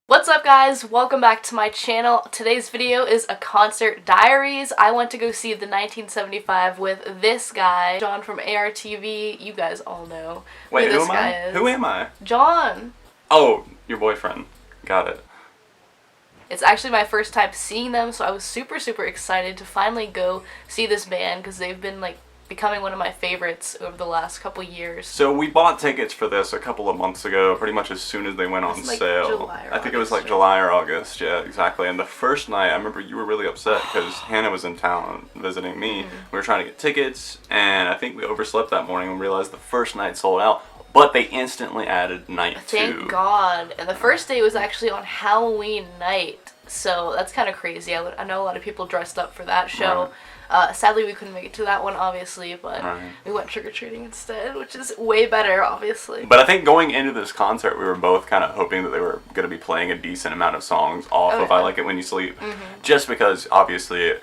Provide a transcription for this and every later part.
What's up guys, welcome back to my channel. Today's video is a concert diaries. I went to go see the 1975 with this guy, John from ARTV. You guys all know who this am guy I? is. Who am I? John. Oh, your boyfriend. Got it. It's actually my first time seeing them, so I was super excited to finally go see this band because they've been like becoming one of my favorites over the last couple years. So we bought tickets for this a couple of months ago, pretty much as soon as they went on sale. July or I think it was August, like July or August, yeah, exactly. And the first night, I remember you were really upset because Hannah was in town visiting me. We were trying to get tickets, and I think we overslept that morning and realized the first night sold out. But they instantly added night 2. Thank God. And the first day was actually on Halloween night, so that's kind of crazy. I know a lot of people dressed up for that show. Right. Sadly, we couldn't make it to that one, obviously, but we went trick-or-treating instead, which is way better, obviously. But I think going into this concert, we were both kind of hoping that they were going to be playing a decent amount of songs off of I Like It When You Sleep. Just because, obviously,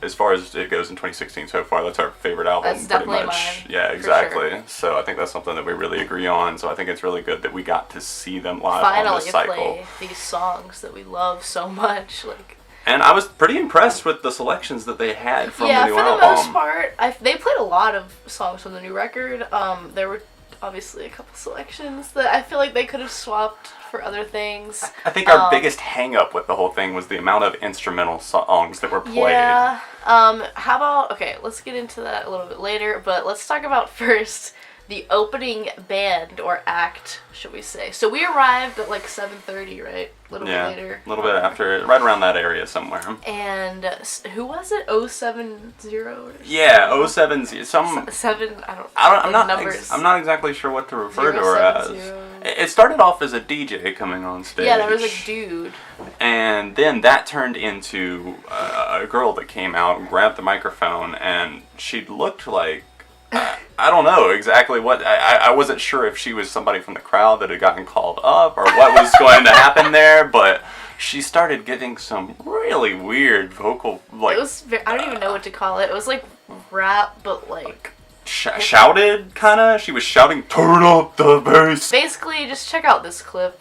as far as it goes in 2016 so far, that's our favorite album, that's pretty definitely much. Mine, yeah, exactly. Sure. So I think that's something that we really agree on. So I think it's really good that we got to see them live on this cycle. Finally play these songs that we love so much, like... And I was pretty impressed with the selections that they had from the new album. Yeah, for the most part, they played a lot of songs from the new record. There were obviously a couple selections that I feel like they could have swapped for other things. I think our biggest hang-up with the whole thing was the amount of instrumental songs that were played. Yeah. How about, okay, let's get into that a little bit later, but let's talk about first the opening band or act, should we say. So we arrived at like 7:30, right? A little bit later. A little bit after, right around that area somewhere. And who was it? 070 or yeah, 070. Some I'm not numbers. I'm not exactly sure what to refer to her as. 070. It started off as a DJ coming on stage. Yeah, there was a dude. And then that turned into a girl that came out and grabbed the microphone, and she looked like, I don't know exactly what, I wasn't sure if she was somebody from the crowd that had gotten called up or what was going to happen there, but she started giving some really weird vocal, like... It was, I don't even know what to call it. It was like rap, but like... shouted, kinda? She was shouting, "Turn up the bass!" Basically, just check out this clip.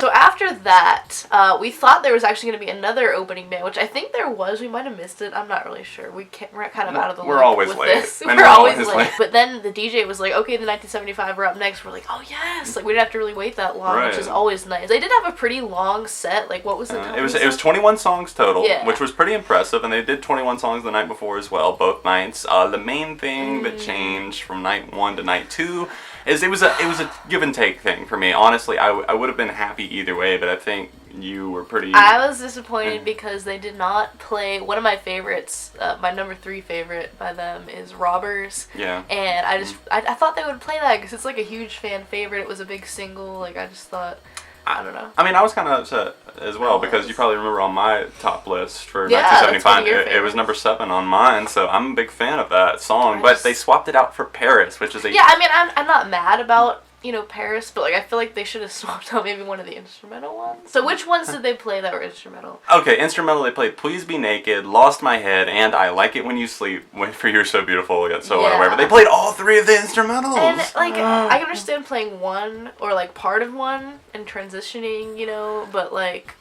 So after that, we thought there was actually going to be another opening band, which I think there was. We might have missed it. I'm not really sure. We're kind of out of the loop. We're always with late. This. We're always late. But then the DJ was like, okay, the 1975 are up next. We're like, oh yes! Like we didn't have to really wait that long, which is always nice. They did have a pretty long set. Like what was it? It was 21 songs total, yeah. Which was pretty impressive, and they did 21 songs the night before as well, both nights. The main thing that changed from night 1 to night 2 is it was a give and take thing for me. Honestly, I would have been happy either way, but I think you were pretty... I was disappointed because they did not play one of my favorites. My number 3 favorite by them is Robbers. Yeah. And I thought they would play that because it's like a huge fan favorite. It was a big single. Like I just thought... I don't know. I mean, I was kind of upset as well because you probably remember on my top list for yeah, 1975, it was number 7 on mine, so I'm a big fan of that song. But they swapped it out for Paris, which is a... Yeah, I mean, I'm not mad about, you know, Paris, but like I feel like they should have swapped out maybe one of the instrumental ones. So which ones did they play that were instrumental? Okay, instrumental, they played Please Be Naked, Lost My Head, and I Like It When You Sleep, For You're So Beautiful, Yet So Unaware. But they played all 3 of the instrumentals. And like, I understand playing one or like part of one and transitioning, you know, but like...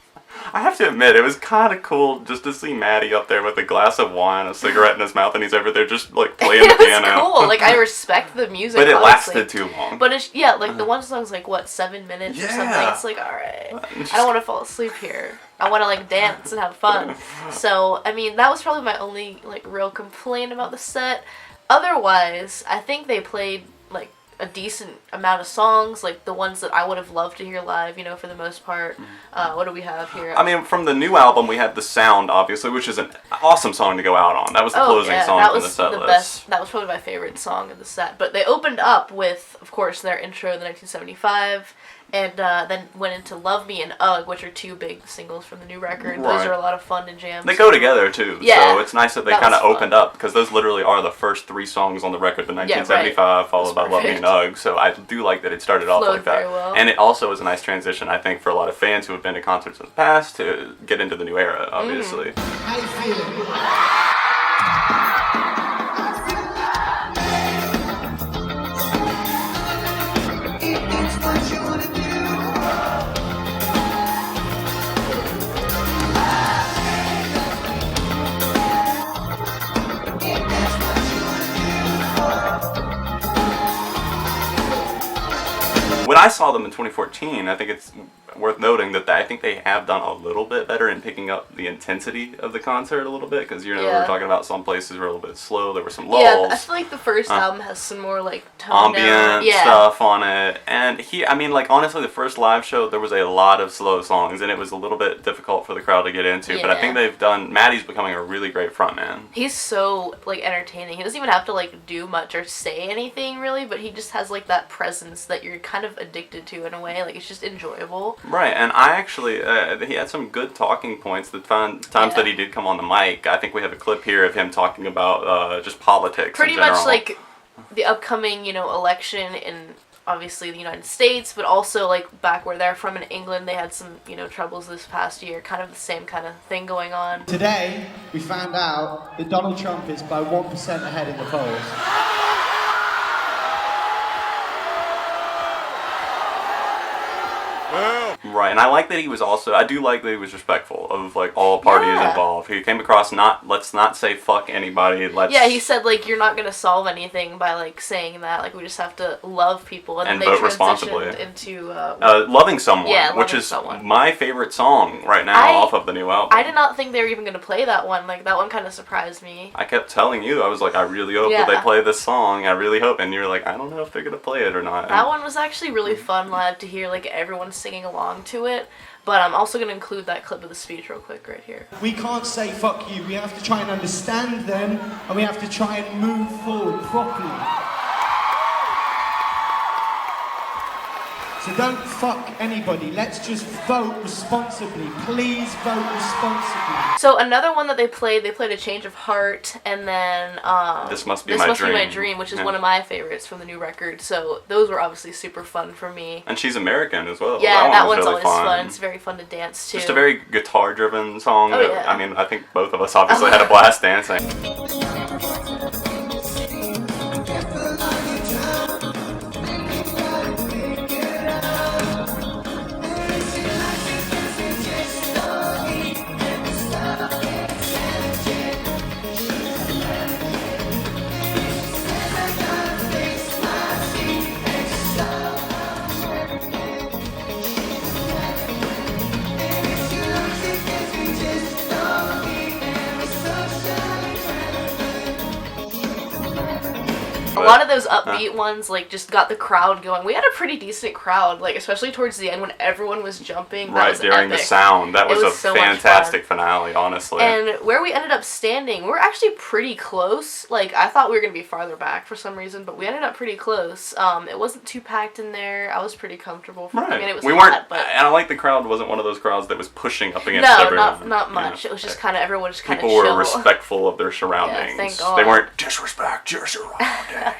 I have to admit, it was kind of cool just to see Maddie up there with a glass of wine, a cigarette in his mouth, and he's over there just like playing the piano. It was cool. Like I respect the music, but it honestly. lasted too long. But it's like the one song's like what 7 minutes or something. It's like all right, I don't want to fall asleep here. I want to like dance and have fun. So I mean, that was probably my only like real complaint about the set. Otherwise, I think they played like a decent amount of songs, like the ones that I would have loved to hear live, you know, for the most part. What do we have here? I mean, from the new album, we had The Sound, obviously, which is an awesome song to go out on. That was the closing song from the set list. Best. That was probably my favorite song of the set. But they opened up with, of course, their intro, the 1975, And then went into Love Me and Ugh, which are two big singles from the new record. Right. Those are a lot of fun to jam. They go together, too. Yeah, so it's nice that they kind of opened up, because those literally are the first 3 songs on the record, the 1975, followed by Love Me and Ugh. So I do like that it started off like that. Very well. And it also was a nice transition, I think, for a lot of fans who have been to concerts in the past to get into the new era, obviously. How you feeling? When I saw them in 2014, I think it's worth noting that I think they have done a little bit better in picking up the intensity of the concert a little bit, because we were talking about some places were a little bit slow, there were some lulls. Yeah, I feel like the first album has some more like toned ambient down stuff on it, and honestly, the first live show there was a lot of slow songs, and it was a little bit difficult for the crowd to get into. But I think Maddie's becoming a really great frontman. He's so like entertaining. He doesn't even have to like do much or say anything really, but he just has like that presence that you're kind of addicted to in a way. Like it's just enjoyable. Right, and I actually, he had some good talking points. The times that he did come on the mic, I think we have a clip here of him talking about just politics. Pretty much like the upcoming, election in obviously the United States, but also like back where they're from in England, they had some, troubles this past year. Kind of the same kind of thing going on. Today, we found out that Donald Trump is by 1% ahead in the polls. Right, and I like that he was I do like that he was respectful of, like, all parties involved. He came across let's not say fuck anybody, he said, like, you're not gonna solve anything by, like, saying that, like, we just have to love people, and then vote they responsibly. transitioned into, Loving Someone, which is my favorite song right now off of the new album. I did not think they were even gonna play that one, like, that one kind of surprised me. I kept telling you, I was like, I really hope that they play this song, I really hope, and you were like, I don't know if they're gonna play it or not. That one was actually really fun live to hear, like, everyone singing along to it. But I'm also going to include that clip of the speech real quick right here. We can't say fuck you. We have to try and understand them, and we have to try and move forward properly. So don't fuck anybody. Let's just vote responsibly. Please vote responsibly. So another one that they played A Change of Heart, and then This Must Be My Dream, which is one of my favorites from the new record. So those were obviously super fun for me. And she's American as well. Yeah, that one's really always fun. It's very fun to dance to. Just a very guitar-driven song. Oh, yeah. I think both of us obviously had a blast dancing. A lot of those upbeat ones, like, just got the crowd going. We had a pretty decent crowd, like, especially towards the end when everyone was jumping. That was during epic. the sound. That was a so fantastic finale, honestly. And where we ended up standing, we were actually pretty close. Like, I thought we were going to be farther back for some reason, but we ended up pretty close. It wasn't too packed in there. I was pretty comfortable. I mean, it was hot, but... And I like the crowd wasn't one of those crowds that was pushing up against everyone. No, not much. It was just kind of, everyone just kind of chill. chill. People were respectful of their surroundings. Yeah, thank God. They weren't, disrespect your surroundings.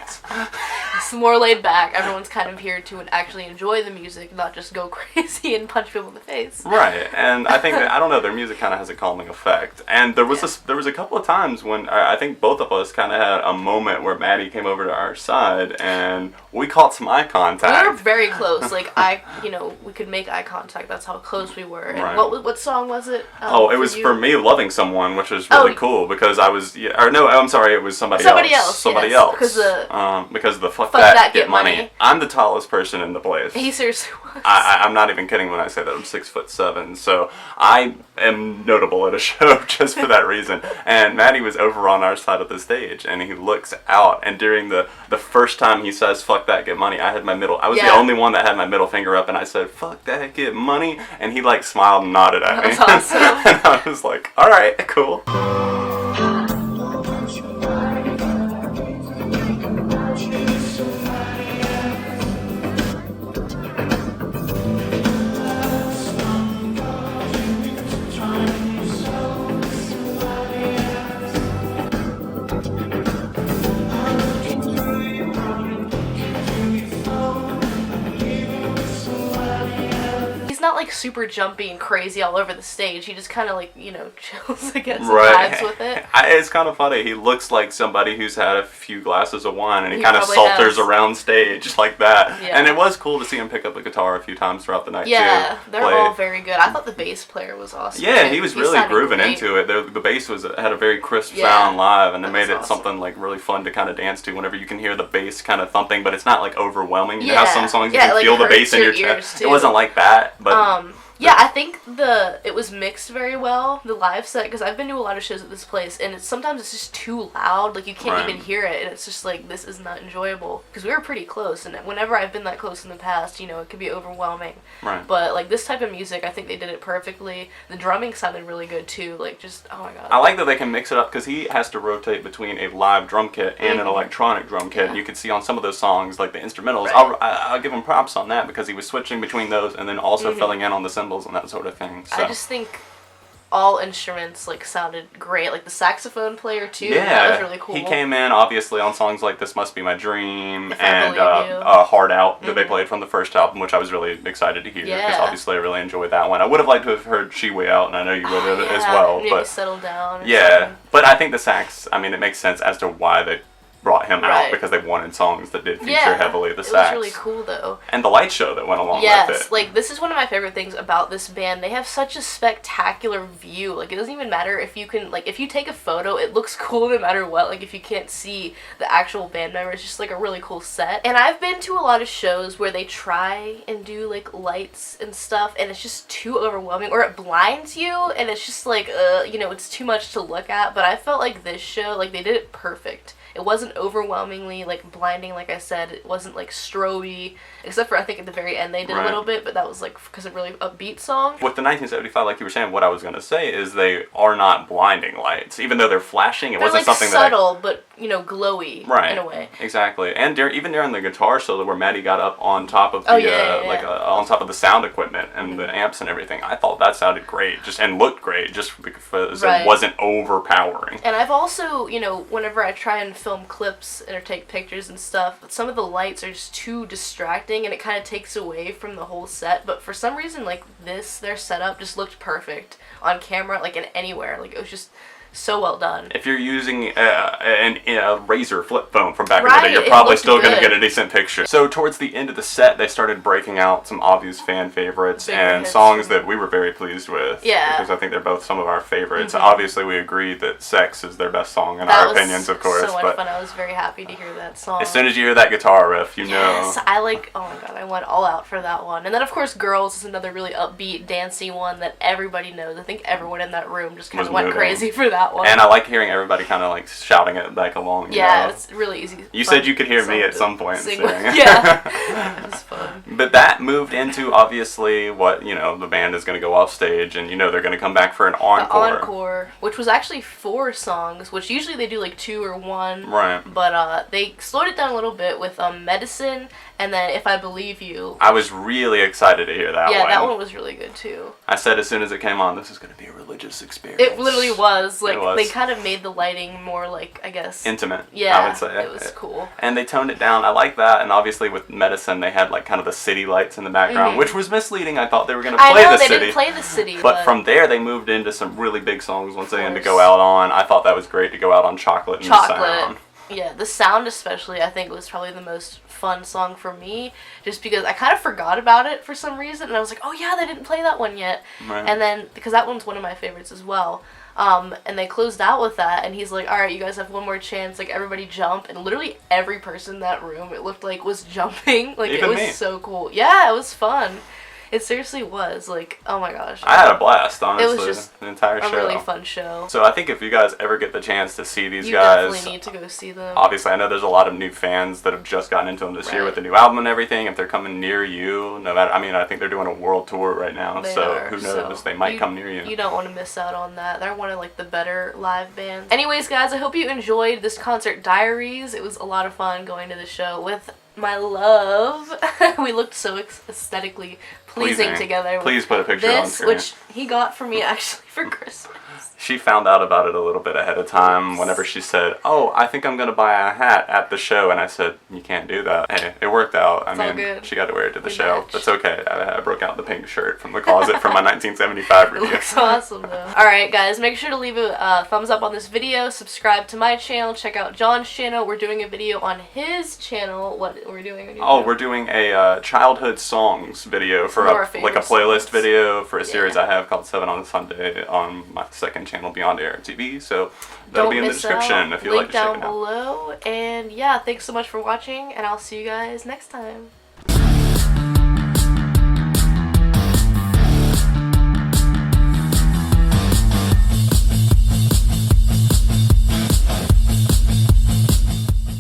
It's more laid back. Everyone's kind of here to actually enjoy the music, not just go crazy and punch people in the face. Right, and I think that, I don't know, their music kind of has a calming effect. And there was a couple of times when I think both of us kind of had a moment where Maddie came over to our side and we caught some eye contact. We were very close. Like, we could make eye contact. That's how close we were. And right. what song was it? It was for me, Loving Someone, which was really cool because I was, it was somebody else. Somebody else. Because of the fuck that, get money. I'm the tallest person in the place. He seriously was. I'm not even kidding when I say that. I'm 6'7", so I am notable at a show just for that reason. And Maddie was over on our side of the stage, and he looks out, and during the first time he says, fuck that, get money, I was the only one that had my middle finger up, and I said, fuck that, get money, and he like smiled and nodded at me. That's awesome. And I was like, alright, cool. like super jumpy and crazy all over the stage. He just kind of like, you know, chills, I guess, and Right. vibes with it. It's kind of funny. He looks like somebody who's had a few glasses of wine, and he He kind of probably salters has. around stage like that. Yeah. And it was cool to see him pick up a guitar a few times throughout the night Yeah, too. they're Play. all very good. I thought the bass player was awesome. Yeah, too. he was He really sounded grooving great. into it. The bass had a very crisp Yeah, sound live, and it that made was it awesome. something like really fun to kind of dance to. Whenever you can hear the bass kind of thumping, but it's not like overwhelming. You know how Yeah. some songs you Yeah, can like, feel the hurts bass in your your chest. ears, It too. wasn't like that, but Yeah, I think it was mixed very well, the live set, because I've been to a lot of shows at this place, and sometimes it's just too loud, like you can't Right. even hear it, and it's just like, this is not enjoyable, because we were pretty close, and whenever I've been that close in the past, you know, it can be overwhelming, Right. but like this type of music, I think they did it perfectly. The drumming sounded really good too, like just, oh my god. I like that they can mix it up because he has to rotate between a live drum kit and an Mhm. electronic drum kit. Yeah. And you can see on some of those songs, like the instrumentals, Right. I'll give him props on that because he was switching between those and then also filling in on the cymbals and that sort of thing. So. I just think all instruments like sounded great, like the saxophone player too. Yeah, That was really cool. he came in obviously on songs like "This Must Be My Dream" If I and Believe You. "Hard Out" that they played from the first album, which I was really excited to hear because Yeah. obviously I really enjoyed that one. I would have liked to have heard "She Way Out," and I know you would have as well. Maybe But settle down. Or yeah, something. but I think the sax. I mean, it makes sense as to why they brought him out Right. because they wanted songs that did feature Yeah, heavily the it sax. was really cool though. And the light show that went along with Yes, it. like this is one of my favorite things about this band. They have such a spectacular view. Like it doesn't even matter if you can, like if you take a photo, it looks cool no matter what. Like if you can't see the actual band member, it's just like a really cool set. And I've been to a lot of shows where they try and do like lights and stuff, and it's just too overwhelming, or it blinds you, and it's just like, you know, it's too much to look at. But I felt like this show, like they did it perfect. It wasn't overwhelmingly like blinding, like I said. It wasn't like stroby, except for I think at the very end they did Right. a little bit, but that was like because of a really upbeat song. With the 1975, like you were saying, what I was going to say is they are not blinding lights. Even though they're flashing, it They're wasn't like something subtle, but you know, glowy right in a way. Exactly. And even during the guitar solo where Maddie got up on top of the on top of the sound equipment and the amps and everything, I thought that sounded great, just and looked great, just because Right. it wasn't overpowering. And I've also, you know, whenever I try and film clips or take pictures and stuff, some of the lights are just too distracting and it kind of takes away from the whole set. But for some reason, like their setup just looked perfect on camera, like in anywhere. Like it was just so well done. If you're using a Razor flip phone from back in the Right, day, you're it probably looked still going to good. get a decent picture. So towards the end of the set, they started breaking out some obvious fan favorites Bigger and hits. songs that we were very pleased with. Yeah. Because I think they're both some of our favorites. Mhm. Obviously, we agree that "Sex" is their best song in That our was opinions, of course. so much but fun. I was very happy to hear that song. as soon as you hear that guitar riff, you Yes, know. I like, oh my god, I went all out for that one. And then of course Girls is another really upbeat, dancey one that everybody knows. I think everyone in that room just kind Was of went moving. crazy for that one. And I like hearing everybody kind of like shouting it back along. you yeah, know. it's really easy. You fun said you could hear me song at to some point sing singing. with. Yeah, it was fun. But that moved into obviously what, you know, the band is going to go off stage and, you know, they're going to come back for an encore. The encore, which was actually 4 songs, which usually they do like 2 or 1. Right. But they slowed it down a little bit with Medicine and then If I Believe You. I was really excited to hear that Yeah, one. that one was really good too. I said as soon as it came on, this is going to be a religious experience. It literally was. Like, It was. they kind of made the lighting more like, I guess... Intimate, Yeah, I would say. it was cool. And they toned it down. I like that. And obviously with Medicine, they had like kind of the city lights in the background, which was misleading. I thought they were going to play I know, the they city. didn't play the city. But from there, they moved into some really big songs once again to course. go out on. I thought that was great to go out on Chocolate and the Sound. Yeah, the sound especially, I think, was probably the most fun song for me, just because I kind of forgot about it for some reason, and I was like, oh yeah, they didn't play that one yet. Right. And then, because that one's one of my favorites as well, and they closed out with that, and he's like, alright, you guys have one more chance, like, everybody jump, and literally every person in that room, it looked like, was jumping. Like, Even it was me. so cool. Yeah, it was fun. It seriously was. Like, oh my gosh. I had a blast, honestly. It was just the entire a show. really fun show. So I think if you guys ever get the chance to see these You guys, definitely need to go see them. obviously I know there's a lot of new fans that have just gotten into them this year Right. with the new album and everything. If they're coming near you, no matter, I mean, I think they're doing a world tour right now, They so are, who knows? so They might come near you. You don't want to miss out on that. They're one of like the better live bands. Anyways, guys, I hope you enjoyed this concert, Diaries. It was a lot of fun going to the show with my love. We looked so aesthetically pleasing together. Please put a picture on This, screen. which he got for me actually for Christmas. She found out about it a little bit ahead of time whenever she said, "Oh, I think I'm going to buy a hat at the show." And I said, "You can't do that." Hey, it worked out. I mean, she got to wear it to the show. Matched. That's okay. I broke out the pink shirt from the closet from my 1975 review. It looks awesome, though. Alright, guys, make sure to leave a thumbs up on this video. Subscribe to my channel. Check out John's channel. We're doing a video on his channel. What we're doing? We're doing a childhood songs video for like a playlist video for a series I have called 7 on Sunday on my second channel, Beyond Air TV. So that'll be in the description if you'd like to check it out. Link down below. And yeah, thanks so much for watching, and I'll see you guys next time.